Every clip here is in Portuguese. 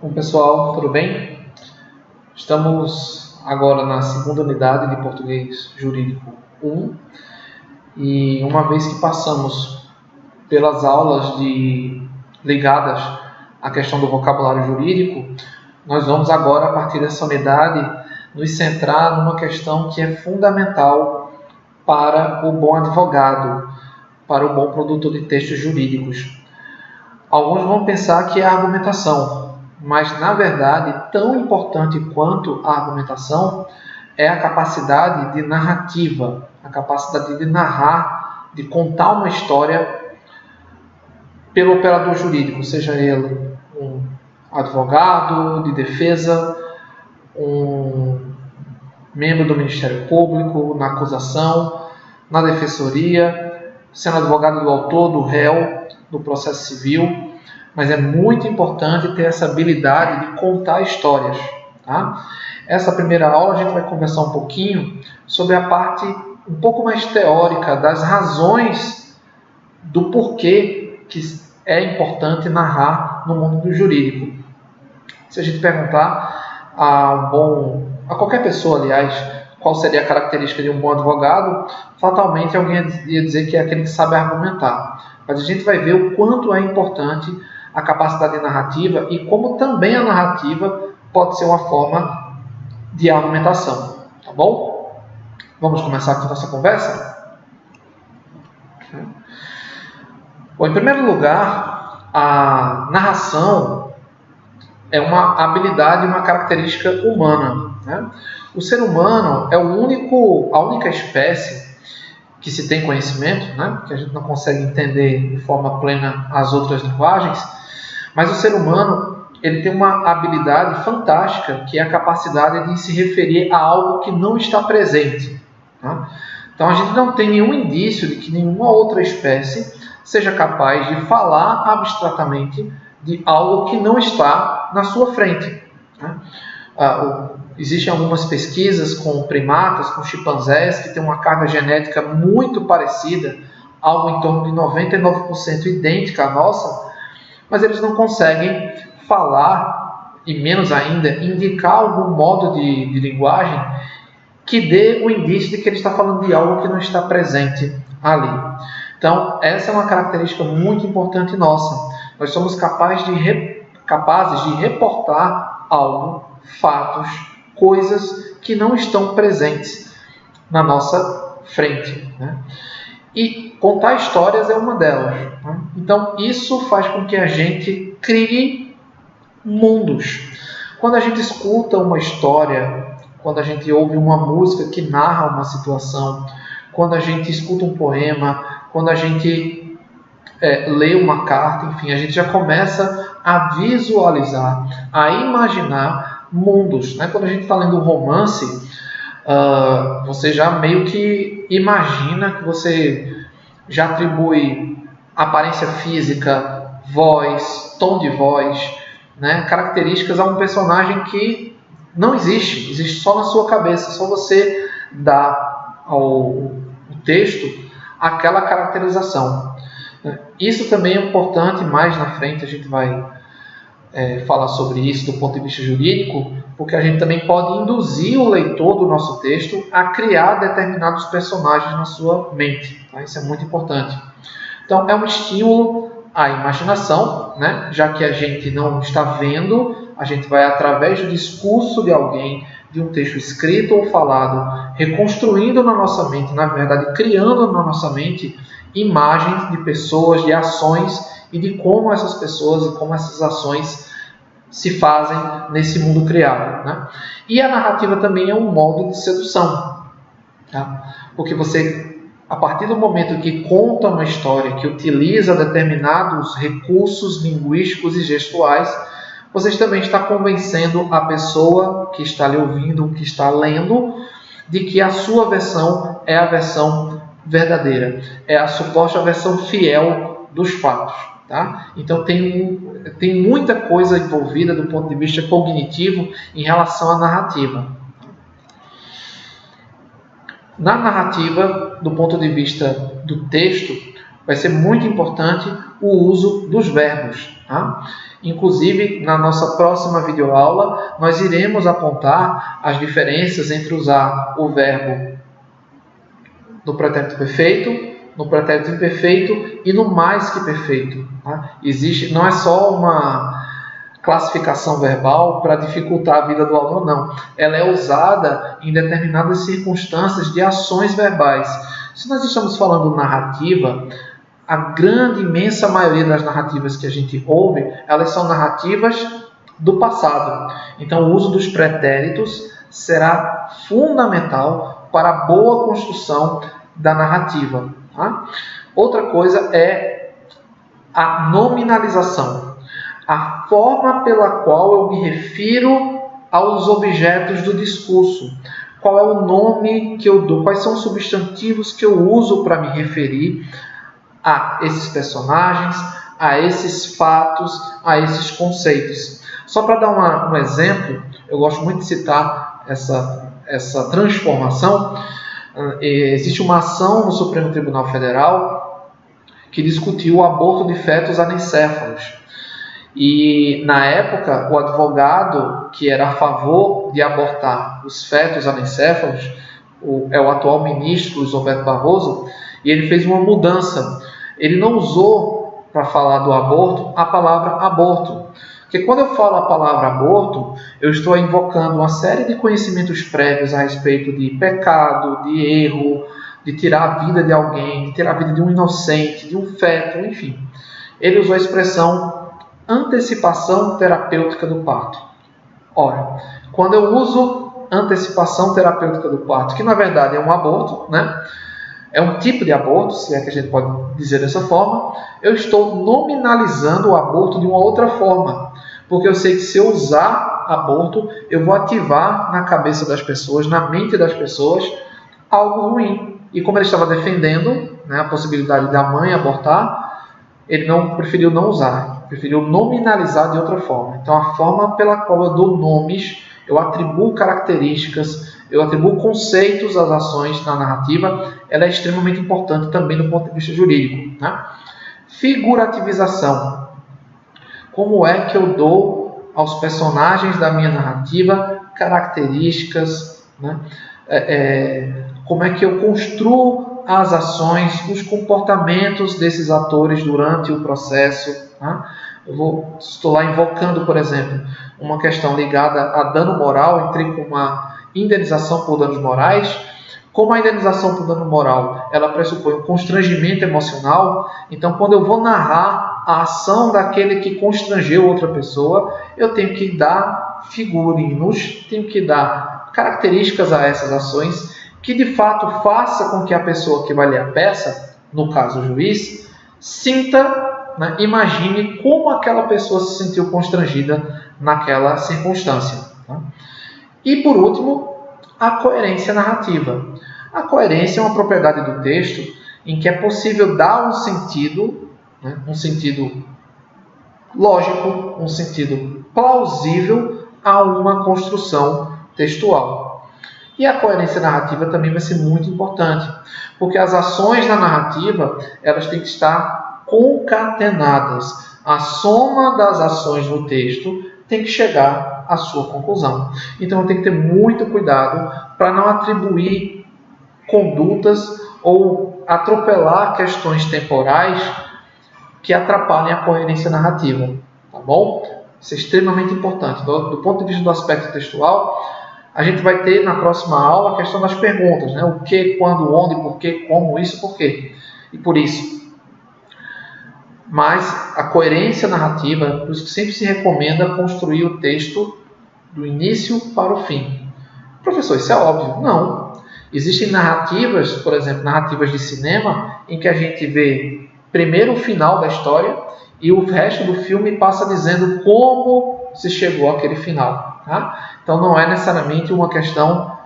Bom, pessoal, tudo bem? Estamos agora na segunda unidade de Português Jurídico 1 e uma vez que passamos pelas aulas ligadas à questão do vocabulário jurídico, nós vamos agora, a partir dessa unidade, nos centrar numa questão que é fundamental para o bom advogado, para o bom produtor de textos jurídicos. Alguns vão pensar que é a argumentação, mas na verdade, tão importante quanto a argumentação é a capacidade de narrativa, a capacidade de narrar, de contar uma história pelo operador jurídico, seja ele um advogado de defesa, um membro do Ministério Público, na acusação, na defensoria, sendo advogado do autor, do réu, do processo civil. Mas é muito importante ter essa habilidade de contar histórias. Tá? Essa primeira aula a gente vai conversar um pouquinho sobre a parte um pouco mais teórica das razões do porquê que é importante narrar no mundo do jurídico. Se a gente perguntar a qualquer pessoa, aliás, qual seria a característica de um bom advogado, fatalmente alguém ia dizer que é aquele que sabe argumentar. Mas a gente vai ver o quanto é importante a capacidade narrativa e como também a narrativa pode ser uma forma de argumentação. Tá bom? Vamos começar aqui nossa conversa? Bom, em primeiro lugar, a narração é uma habilidade, uma característica humana. Né? O ser humano é a única espécie que se tem conhecimento, né? Que a gente não consegue entender de forma plena as outras linguagens, mas o ser humano ele tem uma habilidade fantástica, que é a capacidade de se referir a algo que não está presente. Tá? Então a gente não tem nenhum indício de que nenhuma outra espécie seja capaz de falar abstratamente de algo que não está na sua frente. Tá? Existem algumas pesquisas com primatas, com chimpanzés, que têm uma carga genética muito parecida, algo em torno de 99% idêntica à nossa, mas eles não conseguem falar, e menos ainda, indicar algum modo de linguagem que dê o indício de que ele está falando de algo que não está presente ali. Então, essa é uma característica muito importante nossa. Nós somos capazes de reportar algo, fatos, coisas que não estão presentes na nossa frente. Né? E contar histórias é uma delas. Né? Então, isso faz com que a gente crie mundos. Quando a gente escuta uma história, quando a gente ouve uma música que narra uma situação, quando a gente escuta um poema, quando a gente lê uma carta, enfim, a gente já começa a visualizar, a imaginar mundos. Né? Quando a gente está lendo um romance, você já meio que imagina que você já atribui aparência física, voz, tom de voz, né, características a um personagem que não existe só na sua cabeça, só você dá ao texto aquela caracterização. Isso também é importante, mais na frente a gente vai falar sobre isso do ponto de vista jurídico, porque a gente também pode induzir o leitor do nosso texto a criar determinados personagens na sua mente. Tá? Isso é muito importante. Então, é um estímulo à imaginação, né? Já que a gente não está vendo, a gente vai, através do discurso de alguém, de um texto escrito ou falado, reconstruindo na nossa mente, na verdade, criando na nossa mente imagens de pessoas, de ações e de como essas pessoas e como essas ações se fazem nesse mundo criado. Né? E a narrativa também é um modo de sedução. Tá? Porque você, a partir do momento que conta uma história, que utiliza determinados recursos linguísticos e gestuais, você também está convencendo a pessoa que está lhe ouvindo, que está lendo, de que a sua versão é a versão verdadeira, é a suposta versão fiel dos fatos. Tá? Então tem muita coisa envolvida do ponto de vista cognitivo em relação à narrativa. Na narrativa, do ponto de vista do texto, vai ser muito importante o uso dos verbos. Tá? Inclusive, na nossa próxima videoaula, nós iremos apontar as diferenças entre usar o verbo no pretérito perfeito, no pretérito imperfeito e no mais que perfeito. Tá? Não é só uma classificação verbal para dificultar a vida do aluno, não. Ela é usada em determinadas circunstâncias de ações verbais. Se nós estamos falando narrativa, a grande, imensa maioria das narrativas que a gente ouve, elas são narrativas do passado. Então, o uso dos pretéritos será fundamental para a boa construção da narrativa. Tá? Outra coisa é a nominalização. A forma pela qual eu me refiro aos objetos do discurso. Qual é o nome que eu dou? Quais são os substantivos que eu uso para me referir a esses personagens, a esses fatos, a esses conceitos. Só para dar um exemplo, eu gosto muito de citar essa transformação. Existe uma ação no Supremo Tribunal Federal que discutiu o aborto de fetos anencéfalos. E, na época, o advogado que era a favor de abortar os fetos anencéfalos é o atual ministro Luiz Roberto Barroso, e ele fez uma mudança. Ele não usou, para falar do aborto, a palavra aborto. Porque quando eu falo a palavra aborto, eu estou invocando uma série de conhecimentos prévios a respeito de pecado, de erro, de tirar a vida de alguém, de tirar a vida de um inocente, de um feto, enfim. Ele usou a expressão antecipação terapêutica do parto. Ora, quando eu uso antecipação terapêutica do parto, que na verdade é um aborto, né? É um tipo de aborto, se é que a gente pode dizer dessa forma, eu estou nominalizando o aborto de uma outra forma. Porque eu sei que se eu usar aborto, eu vou ativar na cabeça das pessoas, na mente das pessoas, algo ruim. E como ele estava defendendo, né, a possibilidade da mãe abortar, ele preferiu não usar, preferiu nominalizar de outra forma. Então, a forma pela qual eu dou nomes, eu atribuo características, eu atribuo conceitos às ações na narrativa, ela é extremamente importante também do ponto de vista jurídico. Né? Figurativização. Como é que eu dou aos personagens da minha narrativa características, né? Como é que eu construo as ações, os comportamentos desses atores durante o processo. Né? Estou lá invocando, por exemplo, uma questão ligada a dano moral, entrei com uma indenização por danos morais. Como a indenização por dano moral, ela pressupõe um constrangimento emocional, então quando eu vou narrar a ação daquele que constrangeu outra pessoa, eu tenho que dar figurinos, tenho que dar características a essas ações que de fato faça com que a pessoa que vai ler a peça, no caso o juiz, sinta, né, imagine como aquela pessoa se sentiu constrangida naquela circunstância. Tá? E por último, a coerência narrativa. A coerência é uma propriedade do texto em que é possível dar um sentido, né, um sentido lógico, um sentido plausível a uma construção textual. E a coerência narrativa também vai ser muito importante, porque as ações na narrativa elas têm que estar concatenadas. A soma das ações no texto tem que chegar à sua conclusão. Então eu tenho que ter muito cuidado para não atribuir condutas ou atropelar questões temporais que atrapalhem a coerência narrativa. Tá bom? Isso é extremamente importante. Do ponto de vista do aspecto textual, a gente vai ter na próxima aula a questão das perguntas, né? O que, quando, onde, por quê, como, isso, por quê. E por isso. Mas a coerência narrativa, por isso que sempre se recomenda construir o texto do início para o fim. Professor, isso é óbvio? Não. Existem narrativas, por exemplo, narrativas de cinema, em que a gente vê primeiro o final da história e o resto do filme passa dizendo como se chegou àquele final. Tá? Então não é necessariamente uma questão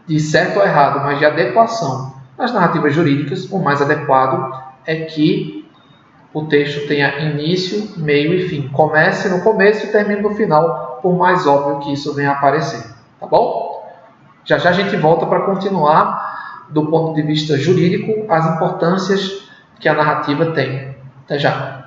de certo ou errado, mas de adequação. Nas narrativas jurídicas, o mais adequado é que o texto tenha início, meio e fim. Comece no começo e termine no final, por mais óbvio que isso venha a aparecer. Tá bom? Já já a gente volta para continuar, do ponto de vista jurídico, as importâncias que a narrativa tem. Até já.